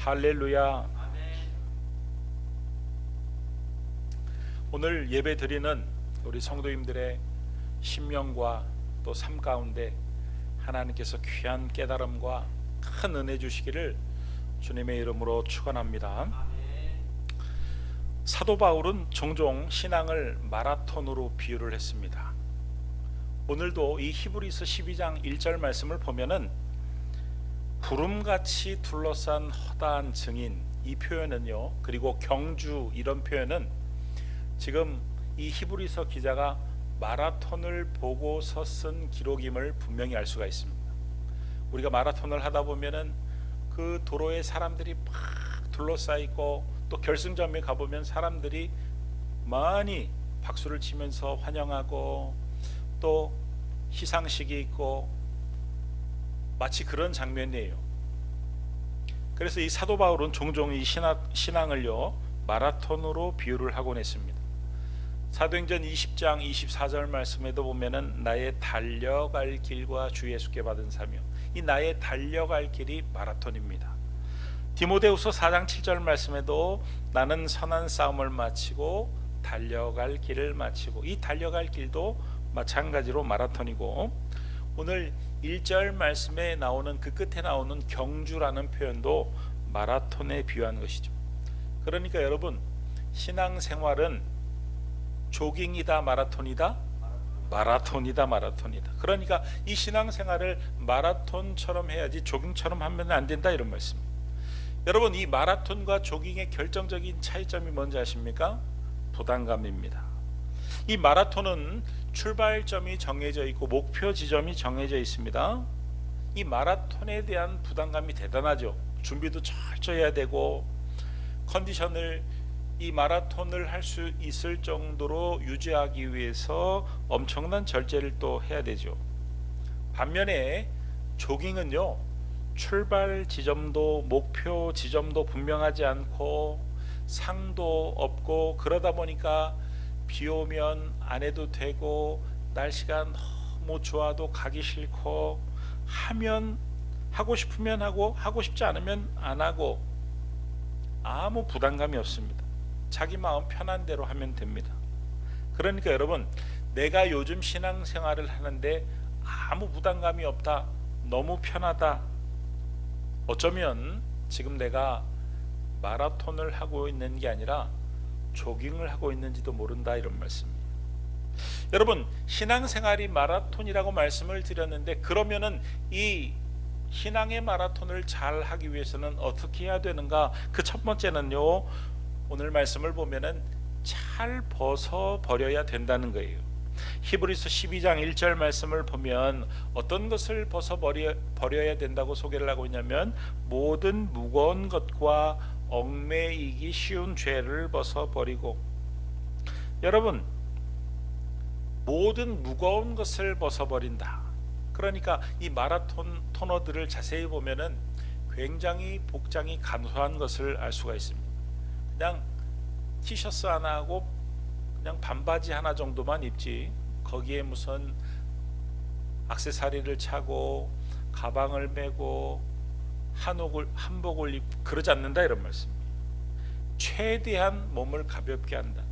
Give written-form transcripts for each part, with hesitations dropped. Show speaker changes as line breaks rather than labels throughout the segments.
할렐루야. 오늘 예배 드리는 우리 성도님들의 심령과 또 삶 가운데 하나님께서 귀한 깨달음과 큰 은혜 주시기를 주님의 이름으로 축원합니다. 사도 바울은 종종 신앙을 마라톤으로 비유를 했습니다. 오늘도 이 히브리서 12장 1절 말씀을 보면은 구름같이 둘러싼 허다한 증인, 이 표현은요, 그리고 경주, 이런 표현은 지금 이 히브리서 기자가 마라톤을 보고서 쓴 기록임을 분명히 알 수가 있습니다. 우리가 마라톤을 하다 보면은 그 도로에 사람들이 막 둘러싸이고 또 결승점에 가보면 사람들이 많이 박수를 치면서 환영하고 또 시상식이 있고 마치 그런 장면이에요. 그래서 이 사도 바울은 종종 이 신앙을요 마라톤으로 비유를 하곤 했습니다. 사도행전 20장 24절 말씀에도 보면은 나의 달려갈 길과 주 예수께 받은 사명, 이 나의 달려갈 길이 마라톤입니다. 디모데후서 4장 7절 말씀에도 나는 선한 싸움을 마치고 달려갈 길을 마치고, 이 달려갈 길도 마찬가지로 마라톤이고, 오늘 1절 말씀에 나오는 그 끝에 나오는 경주라는 표현도 마라톤에 비유한 것이죠. 그러니까 여러분, 신앙생활은 조깅이다 마라톤이다? 마라톤이다 마라톤이다. 그러니까 이 신앙생활을 마라톤처럼 해야지 조깅처럼 하면 안 된다, 이런 말씀입니다. 여러분, 이 마라톤과 조깅의 결정적인 차이점이 뭔지 아십니까? 부담감입니다. 이 마라톤은 출발점이 정해져 있고 목표 지점이 정해져 있습니다. 이 마라톤에 대한 부담감이 대단하죠. 준비도 철저히 해야 되고, 컨디션을 이 마라톤을 할 수 있을 정도로 유지하기 위해서 엄청난 절제를 또 해야 되죠. 반면에 조깅은요, 출발 지점도 목표 지점도 분명하지 않고 상도 없고, 그러다 보니까 비 오면 안 해도 되고 날씨가 너무 좋아도 가기 싫고, 하면 하고 싶으면 하고 하고 싶지 않으면 안 하고, 아무 부담감이 없습니다. 자기 마음 편한 대로 하면 됩니다. 그러니까 여러분, 내가 요즘 신앙생활을 하는데 아무 부담감이 없다, 너무 편하다, 어쩌면 지금 내가 마라톤을 하고 있는 게 아니라 조깅을 하고 있는지도 모른다, 이런 말씀이에요. 여러분, 신앙생활이 마라톤이라고 말씀을 드렸는데, 그러면은 이 신앙의 마라톤을 잘 하기 위해서는 어떻게 해야 되는가? 그 첫 번째는요, 오늘 말씀을 보면은 잘 벗어버려야 된다는 거예요. 히브리서 12장 1절 말씀을 보면 어떤 것을 벗어버려야 된다고 소개를 하고 있냐면, 모든 무거운 것과 얽매이기 쉬운 죄를 벗어버리고. 여러분, 모든 무거운 것을 벗어버린다. 그러니까 이 마라톤 토너들을 자세히 보면은 굉장히 복장이 간소한 것을 알 수가 있습니다. 그냥 티셔츠 하나 하고 그냥 반바지 하나 정도만 입지, 거기에 무슨 액세서리를 차고 가방을 메고 한복을 입고 그러지 않는다, 이런 말씀입니다. 최대한 몸을 가볍게 한다.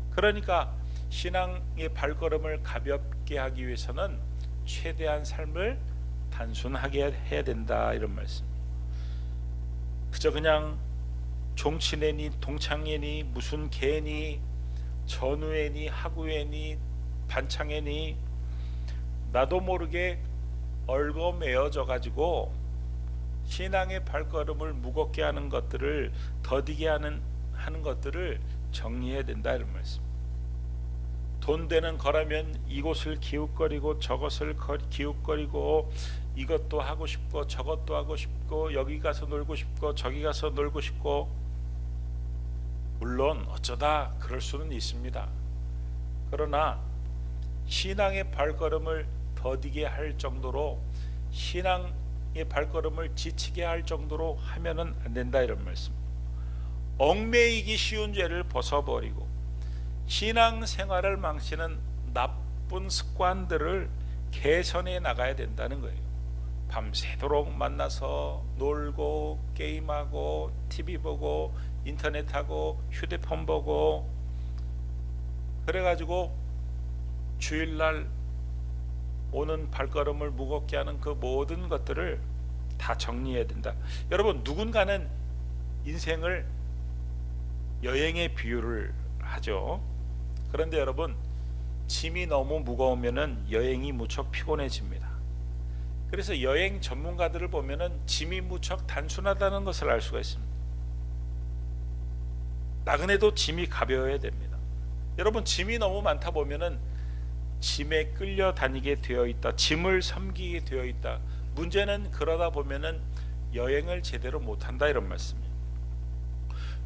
그러니까 신앙의 발걸음을 가볍게 하기 위해서는 최대한 삶을 단순하게 해야 된다, 이런 말씀입니다. 그저 그냥 종치내니 동창회니 무슨 개니 전우회니 하구회니 반창회니 나도 모르게 얽어매어져 가지고 신앙의 발걸음을 무겁게 하는 것들을, 더디게 하는 것들을 정리해야 된다, 이런 말씀. 돈 되는 거라면 이곳을 기웃거리고 저것을 기웃거리고, 이것도 하고 싶고 저것도 하고 싶고, 여기 가서 놀고 싶고 저기 가서 놀고 싶고. 물론 어쩌다 그럴 수는 있습니다. 그러나 신앙의 발걸음을 더디게 할 정도로, 신앙의 발걸음을 지치게 할 정도로 하면은 안 된다, 이런 말씀. 얽매이기 쉬운 죄를 벗어버리고 신앙생활을 망치는 나쁜 습관들을 개선해 나가야 된다는 거예요. 밤새도록 만나서 놀고 게임하고 TV 보고 인터넷하고 휴대폰 보고 그래가지고 주일날 오는 발걸음을 무겁게 하는 그 모든 것들을 다 정리해야 된다. 여러분, 누군가는 인생을 여행에 비유를 하죠. 그런데 여러분, 짐이 너무 무거우면은 여행이 무척 피곤해집니다. 그래서 여행 전문가들을 보면은 짐이 무척 단순하다는 것을 알 수가 있습니다. 나그네도 짐이 가벼워야 됩니다. 여러분, 짐이 너무 많다 보면은 짐에 끌려다니게 되어 있다. 짐을 섬기게 되어 있다. 문제는 그러다 보면은 여행을 제대로 못한다, 이런 말씀이에요.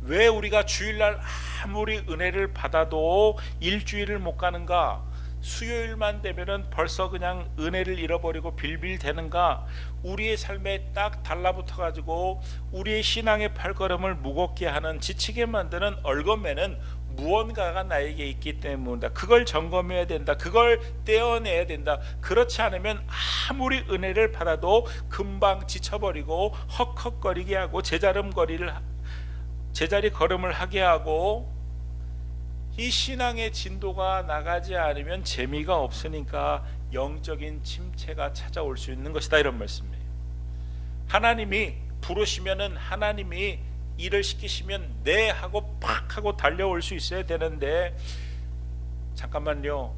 왜 우리가 주일날 아무리 은혜를 받아도 일주일을 못 가는가? 수요일만 되면은 벌써 그냥 은혜를 잃어버리고 빌빌대는가? 우리의 삶에 딱 달라붙어 가지고 우리의 신앙의 발걸음을 무겁게 하는, 지치게 만드는 얼겉매는 무언가가 나에게 있기 때문이다. 그걸 점검해야 된다. 그걸 떼어내야 된다. 그렇지 않으면 아무리 은혜를 받아도 금방 지쳐버리고 헉헉거리게 하고 제자리 걸음을 하게 하고, 이 신앙의 진도가 나가지 않으면 재미가 없으니까 영적인 침체가 찾아올 수 있는 것이다, 이런 말씀이에요. 하나님이 부르시면은, 하나님이 일을 시키시면 네 하고 팍 하고 달려올 수 있어야 되는데, 잠깐만요,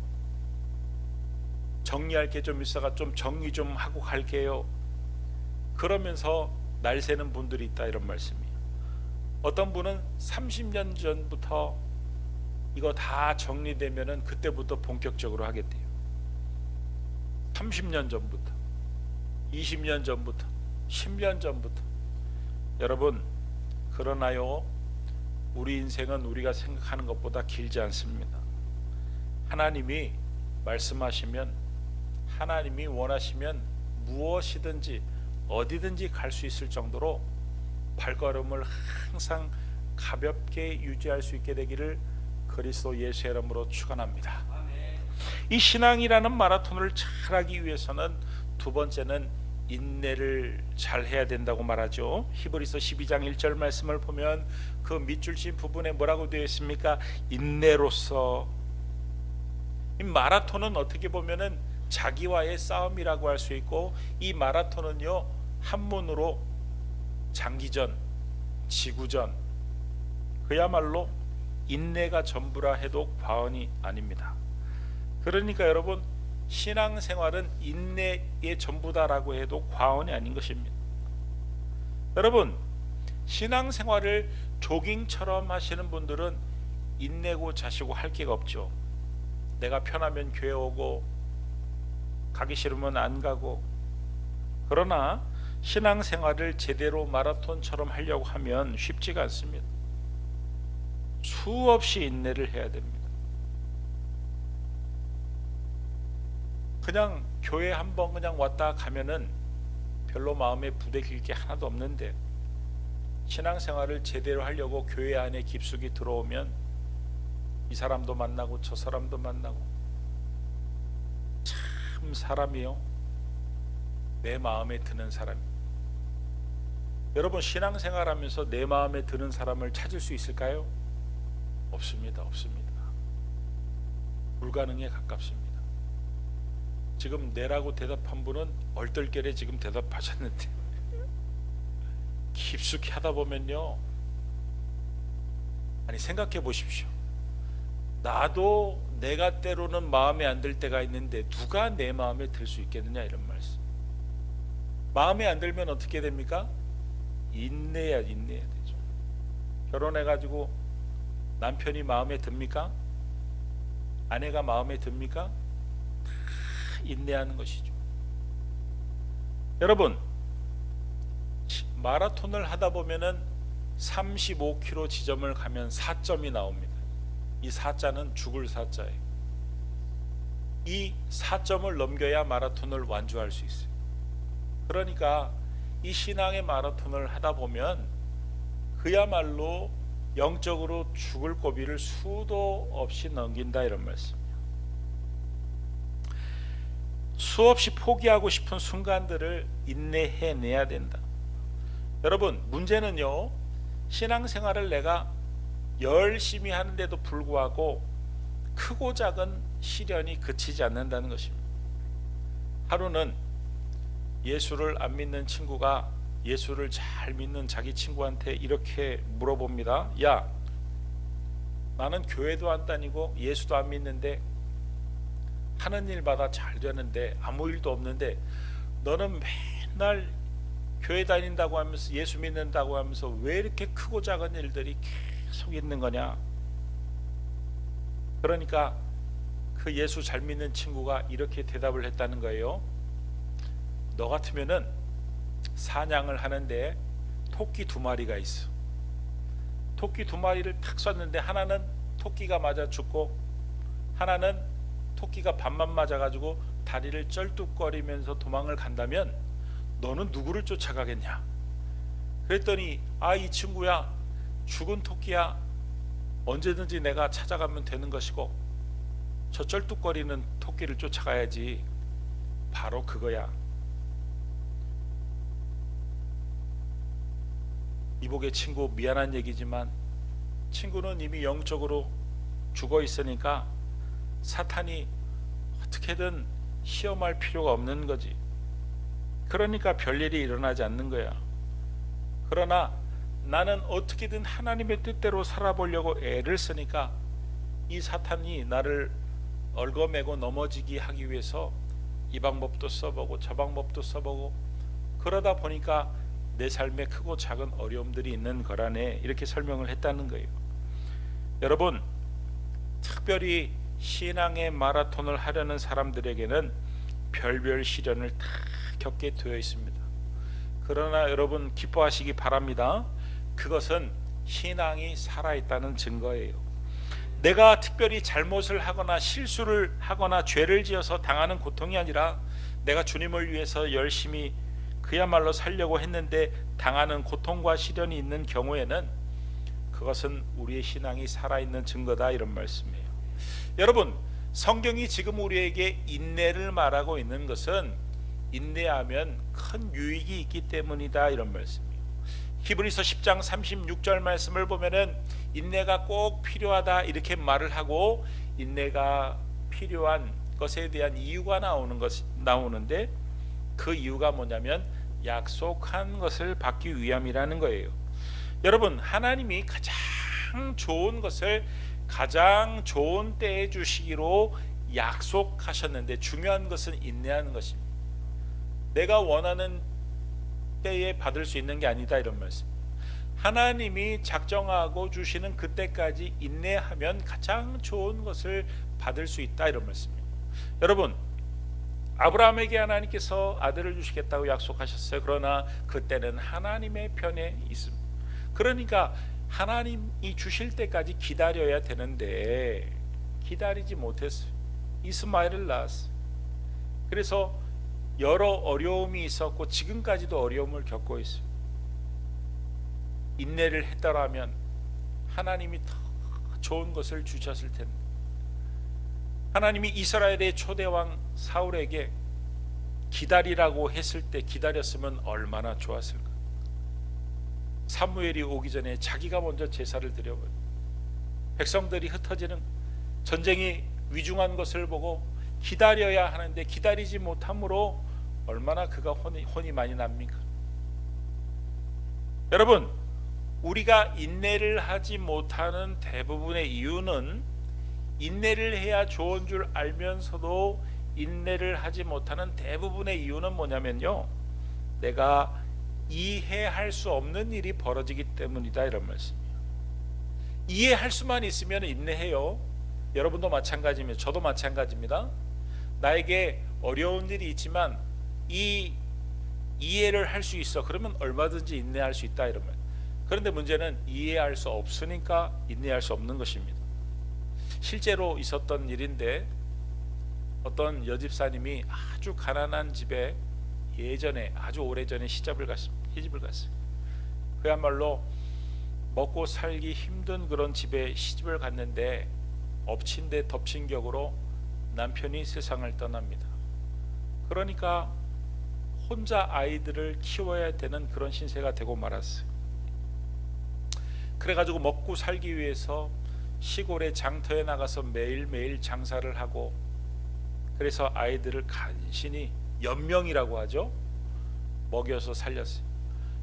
정리할 게 좀 있어가 좀 정리 좀 하고 갈게요, 그러면서 날 새는 분들이 있다, 이런 말씀이에요. 어떤 분은 30년 전부터 이거 다 정리되면은 그때부터 본격적으로 하겠대요. 30년 전부터, 20년 전부터, 10년 전부터. 여러분, 그러나요, 우리 인생은 우리가 생각하는 것보다 길지 않습니다. 하나님이 말씀하시면, 하나님이 원하시면 무엇이든지 어디든지 갈 수 있을 정도로 발걸음을 항상 가볍게 유지할 수 있게 되기를 그리스도 예수의 이름으로 축원합니다. 이 신앙이라는 마라톤을 잘하기 위해서는 두 번째는 인내를 잘 해야 된다고 말하죠. 히브리서 12장 1절 말씀을 보면 그 밑줄 친 부분에 뭐라고 되어 있습니까? 인내로서. 이 마라톤은 어떻게 보면은 자기와의 싸움이라고 할 수 있고, 이 마라톤은요, 한문으로 장기전, 지구전, 그야말로 인내가 전부라 해도 과언이 아닙니다. 그러니까 여러분, 신앙생활은 인내의 전부다라고 해도 과언이 아닌 것입니다. 여러분, 신앙생활을 조깅처럼 하시는 분들은 인내고 자시고 할 게가 없죠. 내가 편하면 교회 오고 가기 싫으면 안 가고. 그러나 신앙생활을 제대로 마라톤처럼 하려고 하면 쉽지가 않습니다. 수없이 인내를 해야 됩니다. 그냥 교회 한번 그냥 왔다 가면은 별로 마음에 부대낄 게 하나도 없는데, 신앙생활을 제대로 하려고 교회 안에 깊숙이 들어오면 이 사람도 만나고 저 사람도 만나고, 참 사람이요, 내 마음에 드는 사람. 여러분, 신앙생활하면서 내 마음에 드는 사람을 찾을 수 있을까요? 없습니다. 없습니다. 불가능에 가깝습니다. 지금 내라고 대답한 분은 얼떨결에 지금 대답하셨는데 깊숙이 하다 보면요, 아니 생각해 보십시오. 나도 내가 때로는 마음에 안 들 때가 있는데 누가 내 마음에 들 수 있겠느냐, 이런 말씀. 마음에 안 들면 어떻게 됩니까? 인내해야 되죠. 결혼해가지고 남편이 마음에 듭니까? 아내가 마음에 듭니까? 다 인내하는 것이죠. 여러분, 마라톤을 하다 보면은 35km 지점을 가면 4점이 나옵니다. 이 4자는 죽을 4자예요. 이 4점을 넘겨야 마라톤을 완주할 수 있어요. 그러니까 이 신앙의 마라톤을 하다 보면 그야말로 영적으로 죽을 고비를 수도 없이 넘긴다, 이런 말씀이에요. 수없이 포기하고 싶은 순간들을 인내해내야 된다. 여러분, 문제는요, 신앙생활을 내가 열심히 하는데도 불구하고 크고 작은 시련이 그치지 않는다는 것입니다. 하루는 예수를 안 믿는 친구가 예수를 잘 믿는 자기 친구한테 이렇게 물어봅니다. 야, 나는 교회도 안 다니고 예수도 안 믿는데 하는 일마다 잘 되는데 아무 일도 없는데 너는 맨날 교회 다닌다고 하면서 예수 믿는다고 하면서 왜 이렇게 크고 작은 일들이 계속 있는 거냐? 그러니까 그 예수 잘 믿는 친구가 이렇게 대답을 했다는 거예요. 너 같으면은 사냥을 하는데 토끼 2마리가 있어. 토끼 2마리를 탁 쐈는데 하나는 토끼가 맞아 죽고 하나는 토끼가 반만 맞아가지고 다리를 쩔뚝거리면서 도망을 간다면 너는 누구를 쫓아가겠냐? 그랬더니 이 친구야, 죽은 토끼야, 언제든지 내가 찾아가면 되는 것이고 저 쩔뚝거리는 토끼를 쫓아가야지. 바로 그거야. 이복의 친구, 미안한 얘기지만 친구는 이미 영적으로 죽어 있으니까 사탄이 어떻게든 시험할 필요가 없는 거지. 그러니까 별일이 일어나지 않는 거야. 그러나 나는 어떻게든 하나님의 뜻대로 살아보려고 애를 쓰니까 이 사탄이 나를 얽어매고 넘어지게 하기 위해서 이 방법도 써보고 저 방법도 써보고 그러다 보니까 내 삶에 크고 작은 어려움들이 있는 거라네, 이렇게 설명을 했다는 거예요. 여러분, 특별히 신앙의 마라톤을 하려는 사람들에게는 별별 시련을 다 겪게 되어 있습니다. 그러나 여러분 기뻐하시기 바랍니다. 그것은 신앙이 살아있다는 증거예요. 내가 특별히 잘못을 하거나 실수를 하거나 죄를 지어서 당하는 고통이 아니라 내가 주님을 위해서 열심히 그야말로 살려고 했는데 당하는 고통과 시련이 있는 경우에는 그것은 우리의 신앙이 살아있는 증거다, 이런 말씀이에요. 여러분, 성경이 지금 우리에게 인내를 말하고 있는 것은 인내하면 큰 유익이 있기 때문이다, 이런 말씀이에요. 히브리서 10장 36절 말씀을 보면은 인내가 꼭 필요하다 이렇게 말을 하고 인내가 필요한 것에 대한 이유가 나오는데 그 이유가 뭐냐면 약속한 것을 받기 위함이라는 거예요. 여러분, 하나님이 가장 좋은 것을 가장 좋은 때에 주시기로 약속하셨는데 중요한 것은 인내하는 것입니다. 내가 원하는 때에 받을 수 있는 게 아니다, 이런 말씀. 하나님이 작정하고 주시는 그때까지 인내하면 가장 좋은 것을 받을 수 있다, 이런 말씀입니다. 여러분, 아브라함에게 하나님께서 아들을 주시겠다고 약속하셨어요. 그러나 그때는 하나님의 편에 있습니다. 그러니까 하나님이 주실 때까지 기다려야 되는데 기다리지 못했어요. 이스마엘을 낳았어요. 그래서 여러 어려움이 있었고 지금까지도 어려움을 겪고 있어요. 인내를 했더라면 하나님이 더 좋은 것을 주셨을 텐데, 하나님이 이스라엘의 초대왕 사울에게 기다리라고 했을 때 기다렸으면 얼마나 좋았을까. 사무엘이 오기 전에 자기가 먼저 제사를 드려버려. 백성들이 흩어지는 전쟁이 위중한 것을 보고 기다려야 하는데 기다리지 못함으로 얼마나 그가 혼이 많이 납니까? 여러분, 우리가 인내를 하지 못하는 대부분의 이유는 인내를 해야 좋은 줄 알면서도 인내를 하지 못하는 대부분의 이유는 뭐냐면요, 내가 이해할 수 없는 일이 벌어지기 때문이다, 이런 말씀이에요. 이해할 수만 있으면 인내해요. 여러분도 마찬가지입니다. 저도 마찬가지입니다. 나에게 어려운 일이 있지만 이 이해를 할 수 있어. 그러면 얼마든지 인내할 수 있다, 이런 말. 그런데 문제는 이해할 수 없으니까 인내할 수 없는 것입니다. 실제로 있었던 일인데 어떤 여집사님이 아주 가난한 집에 예전에 아주 오래전에 시집을 갔어요. 그야말로 먹고 살기 힘든 그런 집에 시집을 갔는데 엎친 데 덮친 격으로 남편이 세상을 떠납니다. 그러니까 혼자 아이들을 키워야 되는 그런 신세가 되고 말았어요. 그래가지고 먹고 살기 위해서 시골의 장터에 나가서 매일매일 장사를 하고, 그래서 아이들을 간신히 연명이라고 하죠, 먹여서 살렸어요.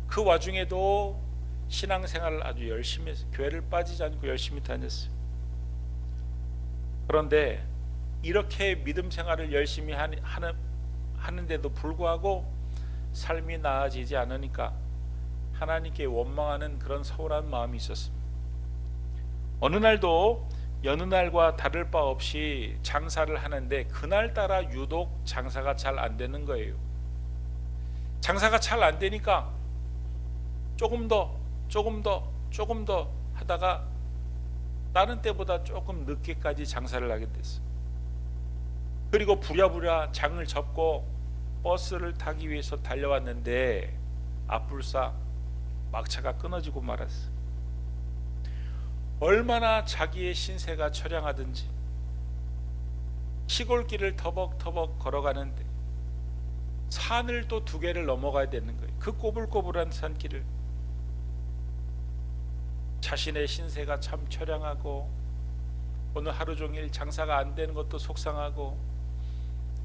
그 와중에도 신앙생활을 아주 열심히 했어요. 교회를 빠지지 않고 열심히 다녔어요. 그런데 이렇게 믿음 생활을 열심히 하는데도 불구하고 삶이 나아지지 않으니까 하나님께 원망하는 그런 서운한 마음이 있었습니다. 어느 날도 여느 날과 다를 바 없이 장사를 하는데 그날따라 유독 장사가 잘 안 되는 거예요. 장사가 잘 안 되니까 조금 더 하다가 다른 때보다 조금 늦게까지 장사를 하게 됐어요. 그리고 부랴부랴 장을 접고 버스를 타기 위해서 달려왔는데 앞불사 막차가 끊어지고 말았어요. 얼마나 자기의 신세가 처량하든지 시골길을 터벅터벅 걸어가는데 산을 또 2개를 넘어가야 되는 거예요. 그 꼬불꼬불한 산길을. 자신의 신세가 참 처량하고 오늘 하루 종일 장사가 안 되는 것도 속상하고,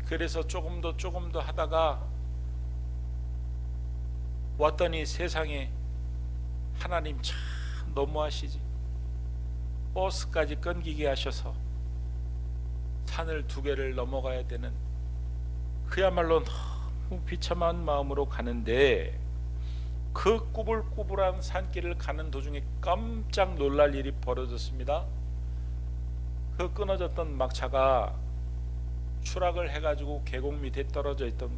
그래서 조금 더 하다가 왔더니 세상에 하나님 참 너무하시지. 버스까지 끊기게 하셔서 산을 2개를 넘어가야 되는, 그야말로 너무 비참한 마음으로 가는데 그 꾸불꾸불한 산길을 가는 도중에 깜짝 놀랄 일이 벌어졌습니다. 그 끊어졌던 막차가 추락을 해가지고 계곡 밑에 떨어져 있던,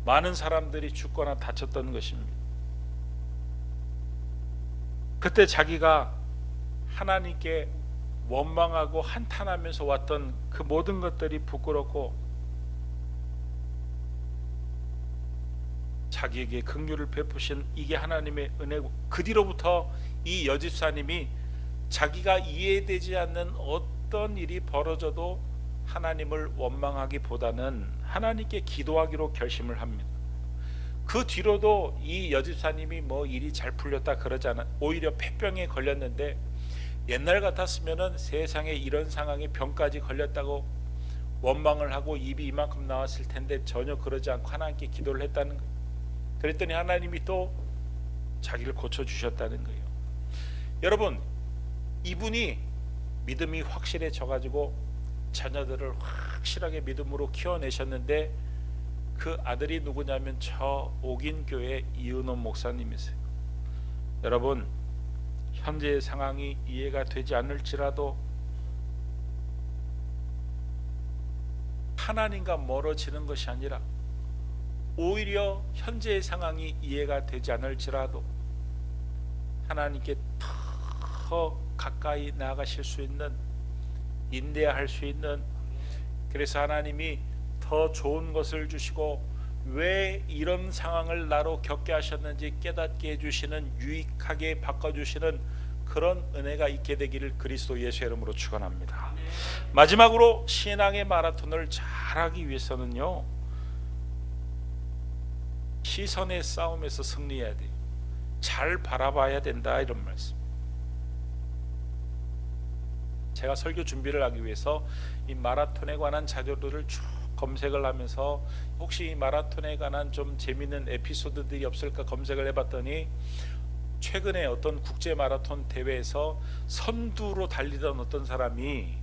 많은 사람들이 죽거나 다쳤던 것입니다. 그때 자기가 하나님께 원망하고 한탄하면서 왔던 그 모든 것들이 부끄럽고 자기에게 긍휼을 베푸신 이게 하나님의 은혜고, 그 뒤로부터 이 여집사님이 자기가 이해되지 않는 어떤 일이 벌어져도 하나님을 원망하기보다는 하나님께 기도하기로 결심을 합니다. 그 뒤로도 이 여집사님이 뭐 일이 잘 풀렸다 그러지 않아, 오히려 폐병에 걸렸는데 옛날 같았으면은 세상에 이런 상황에 병까지 걸렸다고 원망을 하고 입이 이만큼 나왔을 텐데 전혀 그러지 않고 하나님께 기도를 했다는 거예요. 그랬더니 하나님이 또 자기를 고쳐주셨다는 거예요. 여러분, 이분이 믿음이 확실해져 가지고 자녀들을 확실하게 믿음으로 키워내셨는데 그 아들이 누구냐면 저 옥인교회 이은호 목사님이세요. 여러분, 현재의 상황이 이해가 되지 않을지라도 하나님과 멀어지는 것이 아니라 오히려 현재의 상황이 이해가 되지 않을지라도 하나님께 더 가까이 나아가실 수 있는, 인내할 수 있는, 그래서 하나님이 더 좋은 것을 주시고 왜 이런 상황을 나로 겪게 하셨는지 깨닫게 해주시는, 유익하게 바꿔주시는 그런 은혜가 있게 되기를 그리스도 예수의 이름으로 축원합니다. 마지막으로 신앙의 마라톤을 잘하기 위해서는요, 시선의 싸움에서 승리해야 돼요. 잘 바라봐야 된다, 이런 말씀. 제가 설교 준비를 하기 위해서 이 마라톤에 관한 자료들을 쭉 검색을 하면서 혹시 이 마라톤에 관한 좀 재미있는 에피소드들이 없을까 검색을 해봤더니 최근에 어떤 국제 마라톤 대회에서 선두로 달리던 어떤 사람이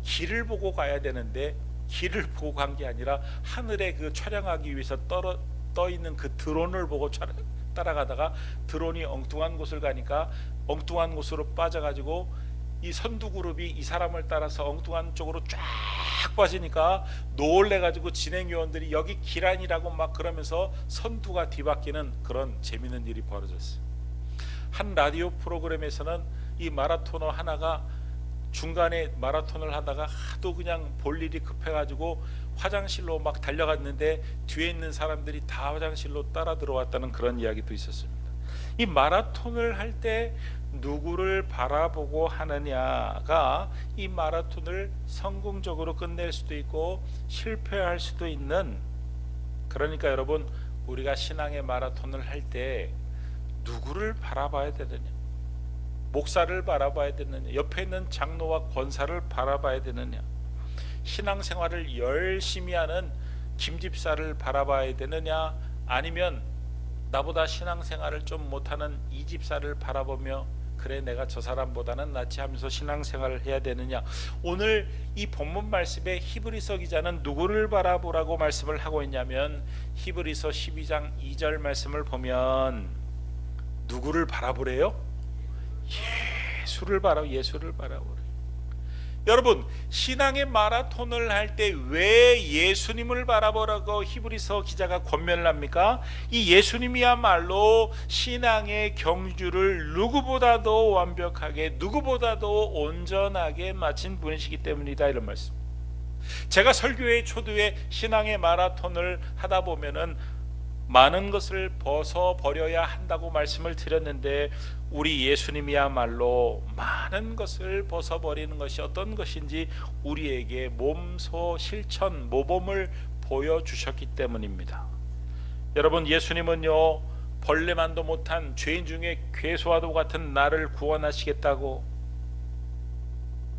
길을 보고 가야 되는데 길을 보고 간 게 아니라 하늘에 그 촬영하기 위해서 떠 있는 그 드론을 보고 따라가다가 드론이 엉뚱한 곳을 가니까 엉뚱한 곳으로 빠져가지고 이 선두 그룹이 이 사람을 따라서 엉뚱한 쪽으로 쫙 빠지니까 놀래가지고 진행요원들이 여기 길 아니라고 막 그러면서 선두가 뒤바뀌는 그런 재밌는 일이 벌어졌어요. 한 라디오 프로그램에서는 이 마라토너 하나가 중간에 마라톤을 하다가 하도 그냥 볼 일이 급해가지고 화장실로 막 달려갔는데 뒤에 있는 사람들이 다 화장실로 따라 들어왔다는 그런 이야기도 있었습니다. 이 마라톤을 할 때 누구를 바라보고 하느냐가 이 마라톤을 성공적으로 끝낼 수도 있고 실패할 수도 있는, 그러니까 여러분, 우리가 신앙의 마라톤을 할 때 누구를 바라봐야 되느냐, 목사를 바라봐야 되느냐, 옆에 있는 장로와 권사를 바라봐야 되느냐, 신앙생활을 열심히 하는 김집사를 바라봐야 되느냐, 아니면 나보다 신앙생활을 좀 못하는 이 집사를 바라보며 그래 내가 저 사람보다는 낫지 하면서 신앙생활을 해야 되느냐. 오늘 이 본문 말씀에 히브리서 기자는 누구를 바라보라고 말씀을 하고 있냐면, 히브리서 12장 2절 말씀을 보면 누구를 바라보래요? 예수를 바라보래요. 여러분, 신앙의 마라톤을 할 때 왜 예수님을 바라보라고 히브리서 기자가 권면을 합니까? 이 예수님이야말로 신앙의 경주를 누구보다도 완벽하게, 누구보다도 온전하게 마친 분이시기 때문이다, 이런 말씀. 제가 설교의 초두에 신앙의 마라톤을 하다 보면은 많은 것을 벗어버려야 한다고 말씀을 드렸는데, 우리 예수님이야말로 많은 것을 벗어버리는 것이 어떤 것인지 우리에게 몸소 실천 모범을 보여주셨기 때문입니다. 여러분, 예수님은요, 벌레만도 못한 죄인 중에 괴수와도 같은 나를 구원하시겠다고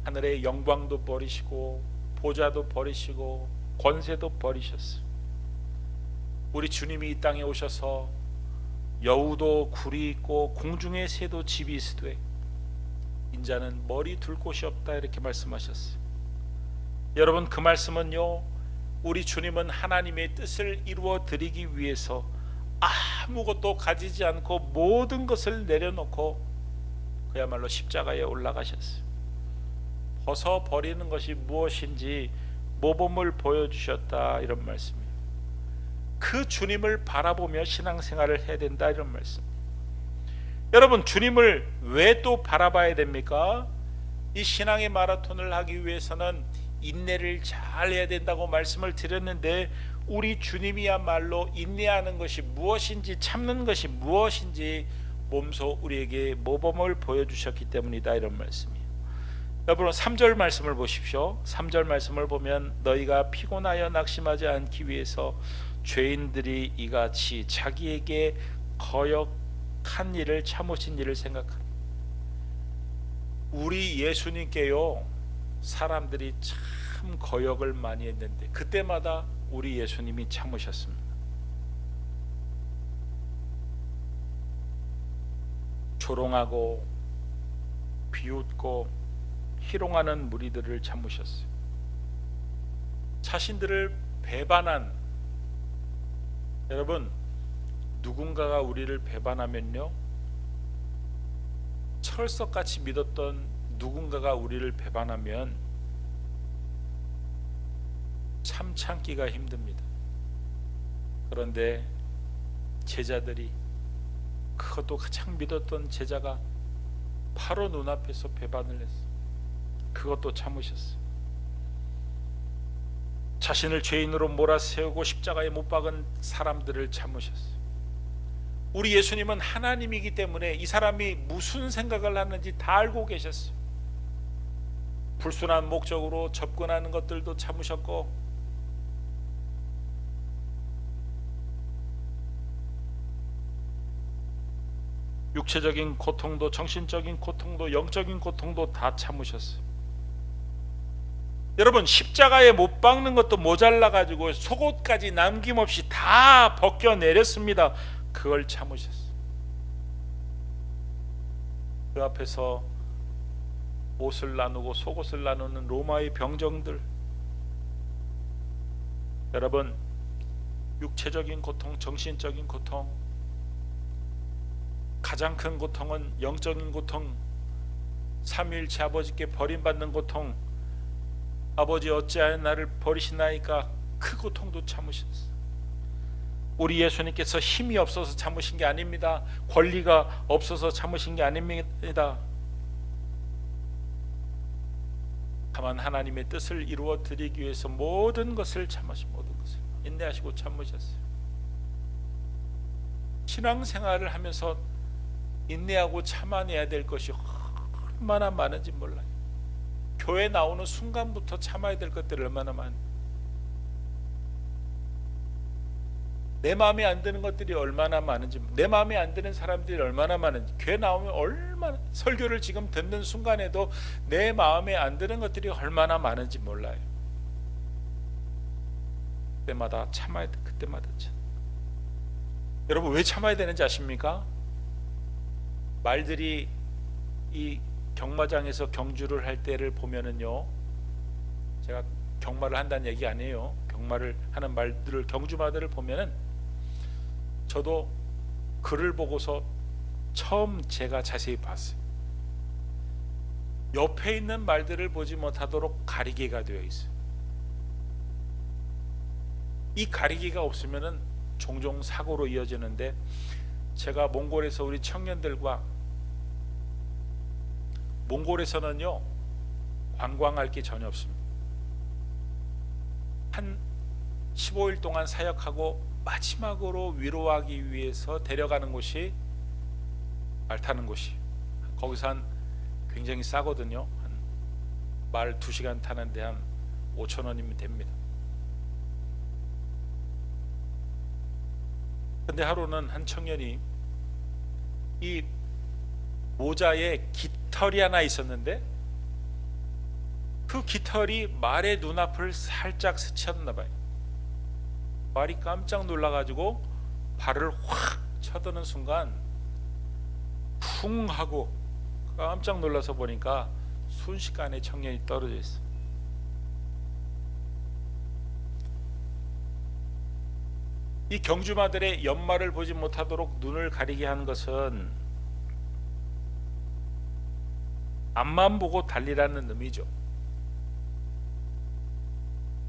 하늘의 영광도 버리시고 보좌도 버리시고 권세도 버리셨어요. 우리 주님이 이 땅에 오셔서 여우도 굴이 있고 공중의 새도 집이 있으되 인자는 머리 둘 곳이 없다, 이렇게 말씀하셨어요. 여러분, 그 말씀은요, 우리 주님은 하나님의 뜻을 이루어 드리기 위해서 아무것도 가지지 않고 모든 것을 내려놓고 그야말로 십자가에 올라가셨어요. 벗어버리는 것이 무엇인지 모범을 보여주셨다, 이런 말씀이에요. 그 주님을 바라보며 신앙생활을 해야 된다, 이런 말씀. 여러분, 주님을 왜 또 바라봐야 됩니까? 이 신앙의 마라톤을 하기 위해서는 인내를 잘 해야 된다고 말씀을 드렸는데, 우리 주님이야말로 인내하는 것이 무엇인지, 참는 것이 무엇인지 몸소 우리에게 모범을 보여주셨기 때문이다, 이런 말씀이에요. 여러분, 3절 말씀을 보십시오. 3절 말씀을 보면 너희가 피곤하여 낙심하지 않기 위해서 죄인들이 이같이 자기에게 거역한 일을 참으신 일을 생각하라. 우리 예수님께요, 사람들이 참 거역을 많이 했는데 그때마다 우리 예수님이 참으셨습니다. 조롱하고 비웃고 희롱하는 무리들을 참으셨어요. 자신들을 배반한, 여러분, 누군가가 우리를 배반하면요, 철석같이 믿었던 누군가가 우리를 배반하면 참 참기가 힘듭니다. 그런데 제자들이, 그것도 가장 믿었던 제자가 바로 눈앞에서 배반을 했어요. 그것도 참으셨어요. 자신을 죄인으로 몰아세우고 십자가에 못 박은 사람들을 참으셨어요. 우리 예수님은 하나님이기 때문에 이 사람이 무슨 생각을 하는지 다 알고 계셨어요. 불순한 목적으로 접근하는 것들도 참으셨고, 육체적인 고통도, 정신적인 고통도, 영적인 고통도 다 참으셨어요. 여러분, 십자가에 못 박는 것도 모자라 가지고 속옷까지 남김없이 다 벗겨내렸습니다. 그걸 참으셨어요. 그 앞에서 옷을 나누고 속옷을 나누는 로마의 병정들, 여러분, 육체적인 고통, 정신적인 고통, 가장 큰 고통은 영적인 고통, 삼위일체 아버지께 버림받는 고통, 아버지 어찌하여 나를 버리시나이까, 그 고통도 참으셨어요. 우리 예수님께서 힘이 없어서 참으신 게 아닙니다. 권리가 없어서 참으신 게 아닙니다. 다만 하나님의 뜻을 이루어 드리기 위해서 모든 것을 참으신, 모든 것을 인내하시고 참으셨어요. 신앙생활을 하면서 인내하고 참아내야 될 것이 얼마나 많은지 몰라요. 교회 나오는 순간부터 참아야 될 것들이 얼마나 많은지, 내 마음에 안 드는 것들이 얼마나 많은지, 내 마음에 안 드는 사람들이 얼마나 많은지, 교회 나오면 얼마나, 설교를 지금 듣는 순간에도 내 마음에 안 드는 것들이 얼마나 많은지 몰라요. 그때마다 참아야 돼. 그때마다 참. 여러분, 왜 참아야 되는지 아십니까? 말들이 이 경마장에서 경주를 할 때를 보면은요, 제가 경마를 한다는 얘기 아니에요. 경마를 하는 말들을, 경주마들을 보면은, 저도 글을 보고서 처음 제가 자세히 봤어요. 옆에 있는 말들을 보지 못하도록 가리개가 되어 있어요. 이 가리개가 없으면은 종종 사고로 이어지는데, 제가 몽골에서 우리 청년들과, 몽골에서는요 관광할 게 전혀 없습니다. 한 15일 동안 사역하고 마지막으로 위로하기 위해서 데려가는 곳이 말 타는 곳이, 거기서 한 굉장히 싸거든요. 한 말 2시간 타는데 한 5,000원이면 됩니다. 근데 하루는 한 청년이 이 모자에 깃털이 하나 있었는데, 그 깃털이 말의 눈앞을 살짝 스쳤나 봐요. 말이 깜짝 놀라가지고 발을 확 쳐드는 순간 쿵 하고 깜짝 놀라서 보니까 순식간에 청년이 떨어져 있어. 이 경주마들의 연말을 보지 못하도록 눈을 가리게 한 것은 앞만 보고 달리라는 의미죠.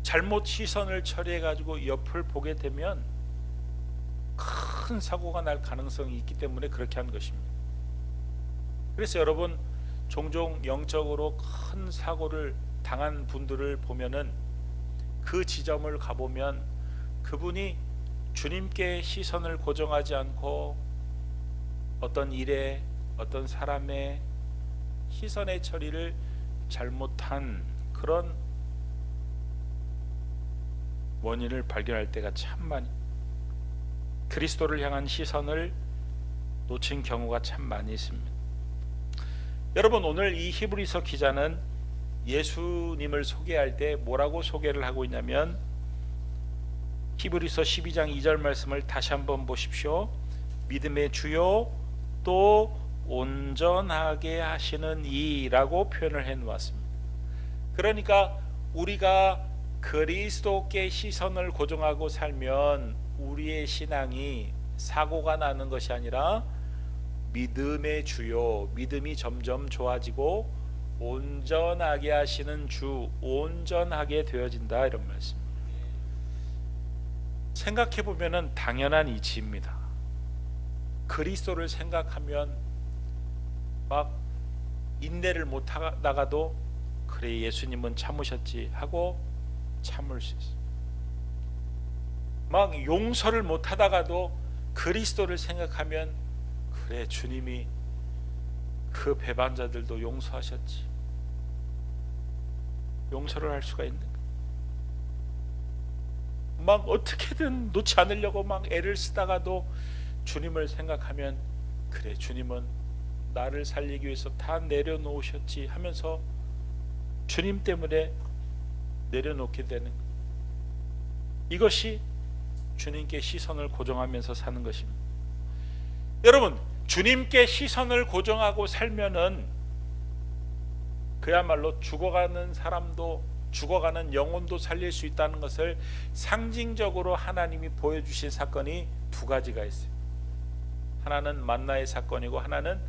잘못 시선을 처리해가지고 옆을 보게 되면 큰 사고가 날 가능성이 있기 때문에 그렇게 한 것입니다. 그래서 여러분, 종종 영적으로 큰 사고를 당한 분들을 보면은, 그 지점을 가보면 그분이 주님께 시선을 고정하지 않고 어떤 일에, 어떤 사람의 시선의 처리를 잘못한 그런 원인을 발견할 때가 참 많이, 그리스도를 향한 시선을 놓친 경우가 참 많이 있습니다. 여러분, 오늘 이 히브리서 기자는 예수님을 소개할 때 뭐라고 소개를 하고 있냐면, 히브리서 12장 2절 말씀을 다시 한번 보십시오. 믿음의 주요 또 온전하게 하시는 이라고 표현을 해 놓았습니다. 그러니까 우리가 그리스도께 시선을 고정하고 살면 우리의 신앙이 사고가 나는 것이 아니라 믿음의 주요, 믿음이 점점 좋아지고 온전하게 하시는 주, 온전하게 되어진다, 이런 말씀입니다. 생각해 보면은 당연한 이치입니다. 그리스도를 생각하면 막 인내를 못 하다가도 그래, 예수님은 참으셨지 하고 참을 수 있어요. 막 용서를 못 하다가도 그리스도를 생각하면 그래, 주님이 그 배반자들도 용서하셨지, 용서를 할 수가 있는 거예요. 막 어떻게든 놓지 않으려고 막 애를 쓰다가도 주님을 생각하면 그래, 주님은 나를 살리기 위해서 다 내려놓으셨지 하면서 주님 때문에 내려놓게 되는 거예요. 이것이 주님께 시선을 고정하면서 사는 것입니다. 여러분, 주님께 시선을 고정하고 살면은 그야말로 죽어가는 사람도, 죽어가는 영혼도 살릴 수 있다는 것을 상징적으로 하나님이 보여주신 사건이 두 가지가 있어요. 하나는 만나의 사건이고, 하나는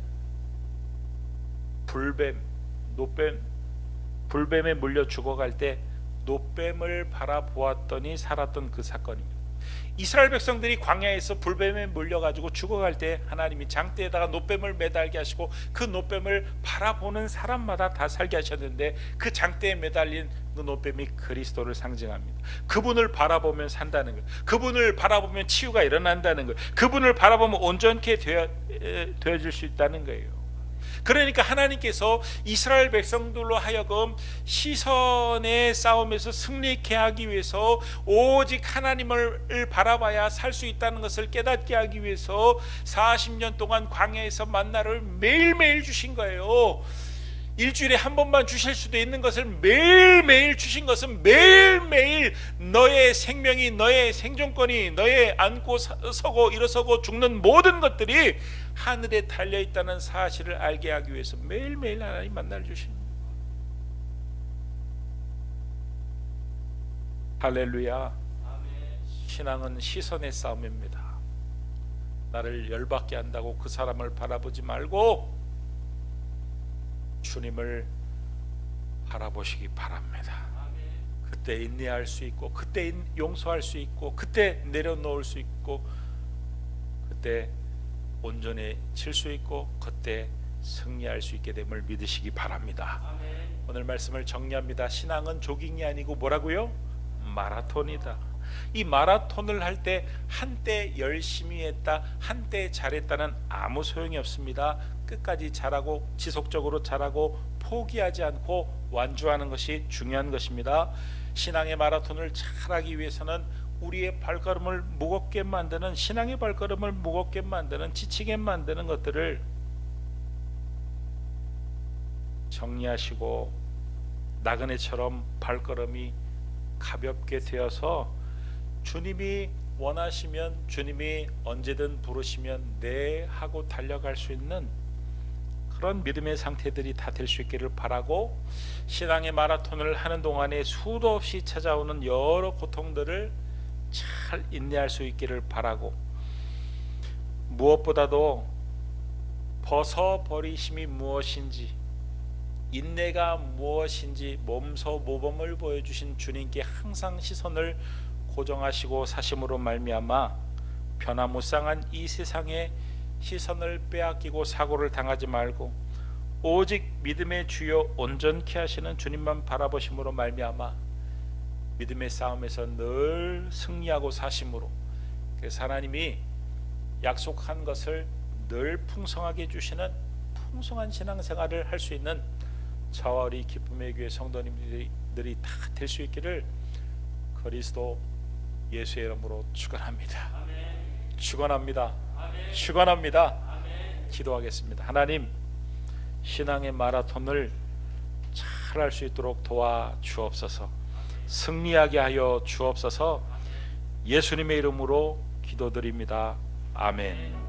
불뱀에 물려 죽어갈 때 노뱀을 바라보았더니 살았던 그 사건입니다. 이스라엘 백성들이 광야에서 불뱀에 물려가지고 죽어갈 때 하나님이 장대에다가 노뱀을 매달게 하시고 그 노뱀을 바라보는 사람마다 다 살게 하셨는데, 그 장대에 매달린 눈오뱀이 그리스도를 상징합니다. 그분을 바라보면 산다는 것, 그분을 바라보면 치유가 일어난다는 것, 그분을 바라보면 온전케 되어질 수 있다는 거예요. 그러니까 하나님께서 이스라엘 백성들로 하여금 시선의 싸움에서 승리케 하기 위해서 오직 하나님을 바라봐야 살 수 있다는 것을 깨닫게 하기 위해서 40년 동안 광야에서 만나를 매일매일 주신 거예요. 일주일에 한 번만 주실 수도 있는 것을 매일매일 주신 것은 매일매일 너의 생명이, 너의 생존권이, 너의 앉고 서고 일어서고 죽는 모든 것들이 하늘에 달려있다는 사실을 알게 하기 위해서 매일매일 하나님 만나를 주십니다. 할렐루야. 신앙은 시선의 싸움입니다. 나를 열받게 한다고 그 사람을 바라보지 말고 주님을 바라보시기 바랍니다. 그때 인내할 수 있고, 그때 용서할 수 있고, 그때 내려놓을 수 있고, 그때 온전해질 수 있고, 그때 승리할 수 있게 됨을 믿으시기 바랍니다. 오늘 말씀을 정리합니다. 신앙은 조깅이 아니고 뭐라고요? 마라톤이다. 이 마라톤을 할 때 한때 열심히 했다, 한때 잘했다는 아무 소용이 없습니다. 끝까지 잘하고 지속적으로 잘하고 포기하지 않고 완주하는 것이 중요한 것입니다. 신앙의 마라톤을 잘하기 위해서는 우리의 발걸음을 무겁게 만드는, 신앙의 발걸음을 무겁게 만드는, 지치게 만드는 것들을 정리하시고 나그네처럼 발걸음이 가볍게 되어서 주님이 원하시면, 주님이 언제든 부르시면 네 하고 달려갈 수 있는 그런 믿음의 상태들이 다 될 수 있기를 바라고, 신앙의 마라톤을 하는 동안에 수도 없이 찾아오는 여러 고통들을 잘 인내할 수 있기를 바라고, 무엇보다도 벗어버리심이 무엇인지, 인내가 무엇인지 몸소 모범을 보여주신 주님께 항상 시선을 고정하시고 사심으로 말미암아 변화무쌍한 이 세상에 시선을 빼앗기고 사고를 당하지 말고 오직 믿음의 주요 온전케 하시는 주님만 바라보심으로 말미암아 믿음의 싸움에서 늘 승리하고 사심으로, 그래서 하나님이 약속한 것을 늘 풍성하게 주시는 풍성한 신앙생활을 할 수 있는 저와 우리 기쁨의 교회 성도님들이 다 될 수 있기를 그리스도 예수의 이름으로 축원합니다. 축원합니다. 축원합니다. 기도하겠습니다. 하나님, 신앙의 마라톤을 잘 할 수 있도록 도와주옵소서. 승리하게 하여 주옵소서. 예수님의 이름으로 기도드립니다. 아멘.